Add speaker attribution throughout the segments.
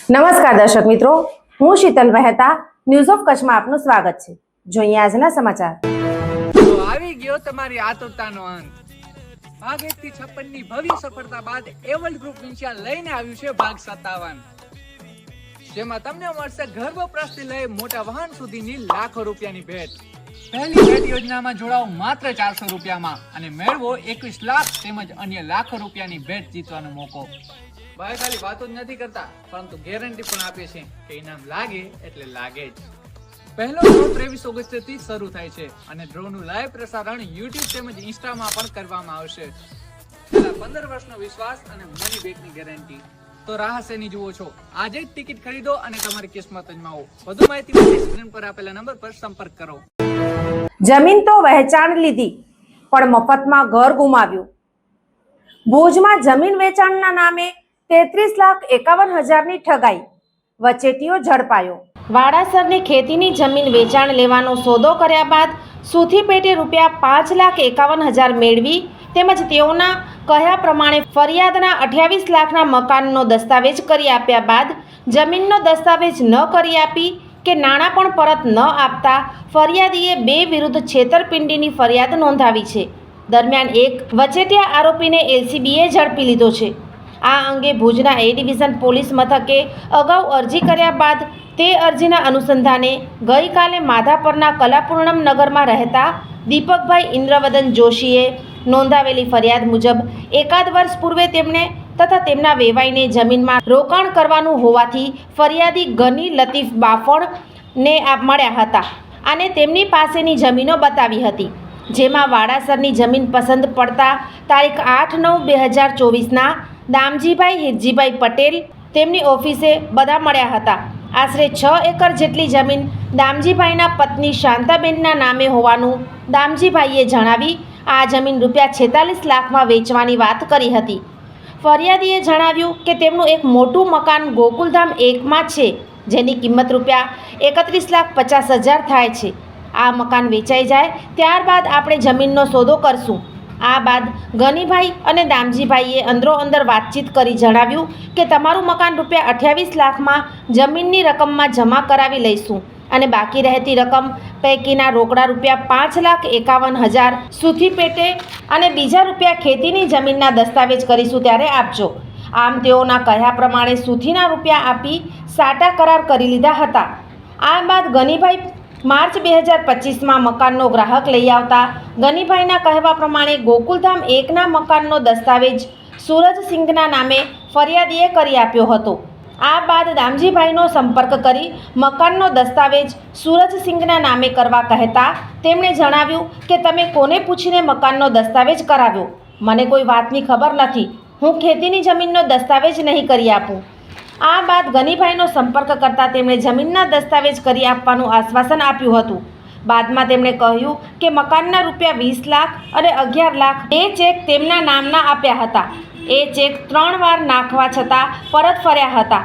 Speaker 1: નમસ્કાર દર્શક મિત્રો, હું શીતલ મહેતા ન્યૂઝ ઓફ કચ્છમાં આપનું સ્વાગત છે। જોઈએ આજના સમાચાર।
Speaker 2: તો આવી ગયો તમારી આતુરતાનો અંત। ભાગ 1 થી 56 ની ભવ્ય સફળતા બાદ એવલ્ડ ગ્રુપ ઇન્ડિયા લઈને આવ્યું છે ભાગ 57, જેમાં તમને મળશે ઘર વપરાશથી લઈ મોટા વાહન સુધીની લાખો રૂપિયાની ભેટ। પહેલી ભેટ યોજનામાં જોડાઓ માત્ર 400 રૂપિયામાં અને મેળવો 21 લાખ તેમજ અન્ય લાખો રૂપિયાની ભેટ જીતવાનો મોકો। ભાઈ ખાલી વાતો જ નથી કરતા, પરંતુ ગેરંટી પણ આપે છે કે ઇનામ લાગે એટલે લાગે જ। પહેલો ડ્રો 23 ઓગસ્ટથી શરૂ થાય છે અને ડ્રોનું લાઈવ પ્રસારણ YouTube તેમજ ઇન્સ્ટામાં પણ કરવામાં આવશે। છેલ્લા 15 વર્ષનો વિશ્વાસ અને મની બેકની ગેરંટી। તો રાહ શેની જુઓ છો? આજે જ ટિકિટ ખરીદો અને તમારી કિસ્મત અજમાવો। વધુ માહિતી માટે સ્ક્રીન પર આપેલા નંબર પર સંપર્ક કરો।
Speaker 1: જમીન તો વહેંચાણ લીધી પણ મફતમાં ઘર ગુમાવ્યું। ભુજમાં જમીન વેચાણના નામે 33,51,000ની ઠગાઈ, વચેટીઓ ઝડપાયો। વાડાસરની ખેતીની જમીન વેચાણ લેવાનો સોદો કર્યા બાદ સુથી પેટે રૂપિયા 5,51,000 મેળવી તેમજ તેઓના કહ્યા પ્રમાણે ફરિયાદના 28 લાખના મકાનનો દસ્તાવેજ કરી આપ્યા બાદ જમીનનો દસ્તાવેજ ન કરી આપી કે નાણાં પણ પરત ન આપતા ફરિયાદીએ 2 વિરુદ્ધ છેતરપિંડીની ફરિયાદ નોંધાવી છે। દરમિયાન એક વચેટિયા આરોપીને એલસીબીએ ઝડપી લીધો છે। આ અંગે ભુજના એ ડિવિઝન પોલીસ મથકે અગાઉ અરજી કર્યા બાદ તે અરજીના અનુસંધાને ગઈકાલે માધાપરના કલાપૂર્ણમ નગરમાં રહેતા દીપકભાઈ ઇન્દ્રવદન જોશીએ નોંધાવેલી ફરિયાદ મુજબ એકાદ વર્ષ પૂર્વે તેમણે તથા તેમના વેવાઈને જમીનમાં રોકાણ કરવાનું હોવાથી ફરિયાદી ગની લતીફ બાફણને મળ્યા હતા અને તેમની પાસેની જમીનો બતાવી હતી, જેમાં વાડાસરની જમીન પસંદ પડતા તારીખ 8/9/2024ના દામજીભાઈ હિરજીભાઈ પટેલ તેમની ઓફિસે બધા મળ્યા હતા। આશરે 6 એકર જેટલી જમીન દામજીભાઈના પત્ની શાંતાબેનના નામે હોવાનું દામજીભાઈએ જણાવી આ જમીન રૂપિયા 46 લાખમાં વેચવાની વાત કરી હતી। ફરિયાદીએ જણાવ્યું કે તેમનું એક મોટું મકાન ગોકુલધામ 1માં છે, જેની કિંમત રૂપિયા 31,50,000 થાય છે। આ મકાન વેચાઈ જાય ત્યારબાદ આપણે જમીનનો સોદો કરશું। આ બાદ ગનીભાઈ અને દામજીભાઈએ અંદરોઅંદર વાતચીત કરી જણાવ્યું કે તમારું મકાન રૂપિયા 28 લાખમાં જમીનની રકમમાં જમા કરાવી લઈશું અને બાકી રહેતી રકમ પૈકીના રોકડા રૂપિયા 5,51,000 સુથી પેટે અને બીજા રૂપિયા ખેતીની જમીનના દસ્તાવેજ કરીશું ત્યારે આપજો। આમ તેઓના કહ્યા પ્રમાણે સુથીના રૂપિયા આપી સાટા કરાર કરી લીધા હતા। આ બાદ ગનીભાઈ માર્ચ 2025માં મકાનનો ગ્રાહક લઈ આવતા ગનીભાઈના કહેવા પ્રમાણે ગોકુલધામ 1ના મકાનનો દસ્તાવેજ સૂરજસિંઘના નામે ફરિયાદીએ કરી આપ્યો હતો। આ બાદ દામજીભાઈનો સંપર્ક કરી મકાનનો દસ્તાવેજ સૂરજસિંઘના નામે કરવા કહેતા તેમણે જણાવ્યું કે તમે કોને પૂછીને મકાનનો દસ્તાવેજ કરાવ્યો? મને કોઈ વાતની ખબર નથી, હું ખેતીની જમીનનો દસ્તાવેજ નહીં કરી આપું। આ બાદ ગનીભાઈનો સંપર્ક કરતા તેમણે જમીનના દસ્તાવેજ કરી આપવાનું આશ્વાસન આપ્યું હતું। બાદમાં તેમણે કહ્યું કે મકાનના રૂપિયા 20 લાખ અને 11 લાખ એ ચેક તેમના નામના આપ્યા હતા। એ ચેક 3 વાર નાખવા છતાં પરત ફર્યા હતા।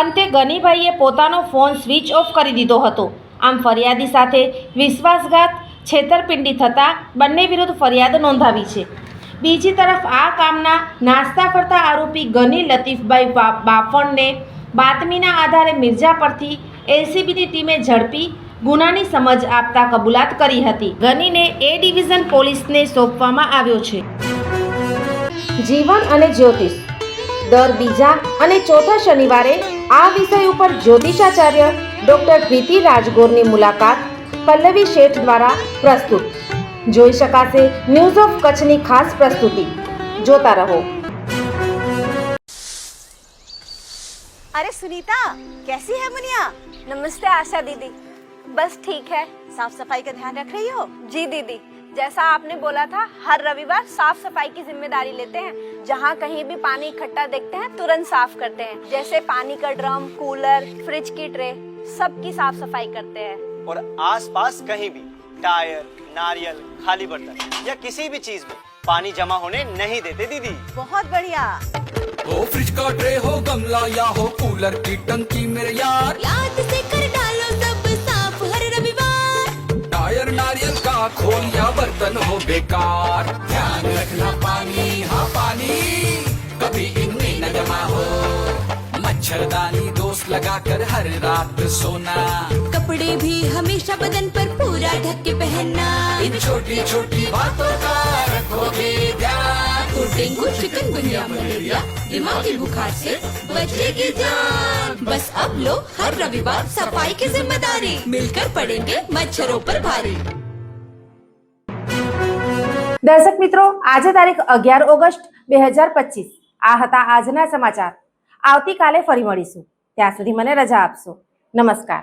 Speaker 1: અંતે ગનીભાઈએ પોતાનો ફોન સ્વિચ ઓફ કરી દીધો હતો। આમ ફરિયાદી સાથે વિશ્વાસઘાત છેતરપિંડી થતાં બંને વિરુદ્ધ ફરિયાદ નોંધાવી છે। બીજી તરફ આ કામના નાસ્તા ફરતા આરોપી ગની લતીફભાઈ બાફણને બાતમીના આધારે મિર્જા પરથી એલસીબીની ટીમે ઝડપી ગુનાની સમજ આપતા કબૂલાત કરી હતી। ગનીને એ ડિવિઝન પોલીસને સોંપવામાં આવ્યો છે। જીવન અને જ્યોતિષ દર બીજા અને ચોથા શનિવારે આ વિષય ઉપર જ્યોતિષાચાર્ય ડૉક્ટર પ્રીતિ રાજગોરની મુલાકાત પલ્લવી શેઠ દ્વારા પ્રસ્તુત જોઈ શકાશે। ન્યૂઝ ઓફ કચ્છની ખાસ પ્રસ્તુતિ જોતા રહો।
Speaker 3: अरे सुनीता, कैसी है मुनिया?
Speaker 4: नमस्ते आशा दीदी। बस ठीक है।
Speaker 3: साफ सफाई का ध्यान रख रही हो?
Speaker 4: जी दीदी, जैसा आपने बोला था हर रविवार साफ सफाई की जिम्मेदारी लेते हैं। जहाँ कहीं भी पानी इकट्ठा देखते हैं तुरंत साफ करते हैं, जैसे पानी का ड्रम, कूलर, फ्रिज की ट्रे, सबकी साफ सफाई करते हैं।
Speaker 5: और आसपास कहीं भी टायर, नारियल, खाली बर्तन या किसी भी चीज में पानी जमा होने नहीं देते दीदी।
Speaker 3: बहुत बढ़िया।
Speaker 6: हो फ्रिज का ट्रे हो, गमला या हो कूलर की टंकी मेरे यार,
Speaker 7: याद से कर डालो सब साफ हर रविवार।
Speaker 6: टायर नारियल का खोल या बर्तन हो बेकार, ध्यान रखना पानी, हाँ पानी कभी इनमें न जमा हो। मच्छरदानी दो लगाकर हर रात सोना।
Speaker 7: कपड़े भी हमेशा बदन पर पूरा ढक के पहनना।
Speaker 6: इन छोटी छोटी बातों का रखोगे ध्यान
Speaker 7: तो डेंगू चिकनगुनिया मलेरिया दिमागी बुखार से बचेगी जान। बस अब लो हर रविवार सफाई की जिम्मेदारी, मिलकर पड़ेंगे मच्छरों पर भारी।
Speaker 1: દર્શક મિત્રો, આજે તારીખ 11 ઓગસ્ટ 2025 આ હતા આજના સમાચાર. આવતીકાલે ફરી મળીશું. ત્યાં સુધી મને રજા આપશો. નમસ્કાર.